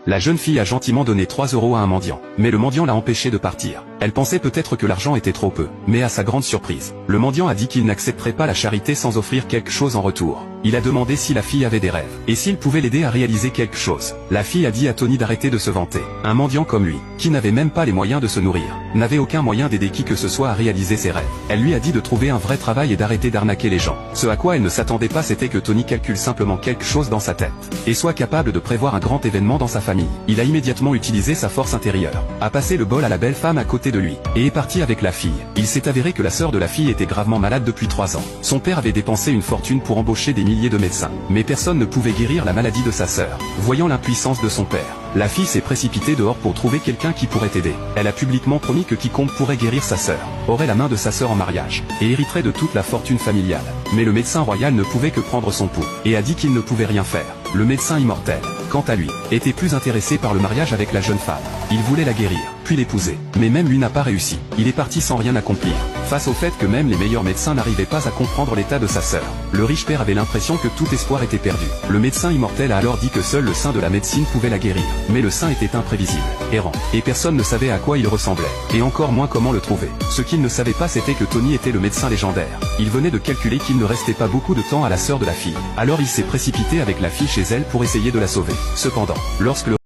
La jeune fille a gentiment donné 3 € à un mendiant, mais le mendiant l'a empêché de partir. Elle pensait peut-être que l'argent était trop peu, mais à sa grande surprise, le mendiant a dit qu'il n'accepterait pas la charité sans offrir quelque chose en retour. Il a demandé si la fille avait des rêves, et s'il pouvait l'aider à réaliser quelque chose. La fille a dit à Tony d'arrêter de se vanter. Un mendiant comme lui, qui n'avait même pas les moyens de se nourrir, n'avait aucun moyen d'aider qui que ce soit à réaliser ses rêves. Elle lui a dit de trouver un vrai travail et d'arrêter d'arnaquer les gens. Ce à quoi elle ne s'attendait pas, c'était que Tony calcule simplement quelque chose dans sa tête, et soit capable de prévoir un grand événement dans sa famille. Il a immédiatement utilisé sa force intérieure, a passé le bol à la belle femme à côté de lui, et est parti avec la fille. Il s'est avéré que la sœur de la fille était gravement malade depuis 3 ans. Son père avait dépensé une fortune pour embaucher des milliers de médecins, mais personne ne pouvait guérir la maladie de sa sœur. Voyant l'impuissance de son père, la fille s'est précipitée dehors pour trouver quelqu'un qui pourrait aider. Elle a publiquement promis que quiconque pourrait guérir sa sœur aurait la main de sa sœur en mariage, et hériterait de toute la fortune familiale. Mais le médecin royal ne pouvait que prendre son pouls, et a dit qu'il ne pouvait rien faire. Le médecin immortel, quant à lui, était plus intéressé par le mariage avec la jeune femme. Il voulait la guérir, puis l'épouser. Mais même lui n'a pas réussi. Il est parti sans rien accomplir, face au fait que même les meilleurs médecins n'arrivaient pas à comprendre l'état de sa sœur. Le riche père avait l'impression que tout espoir était perdu. Le médecin immortel a alors dit que seul le saint de la médecine pouvait la guérir. Mais le saint était imprévisible, errant, et personne ne savait à quoi il ressemblait, et encore moins comment le trouver. Ce qu'il ne savait pas, c'était que Tony était le médecin légendaire. Il venait de calculer qu'il ne restait pas beaucoup de temps à la sœur de la fille. Alors il s'est précipité avec la fille chez elle pour essayer de la sauver. Cependant, lorsque le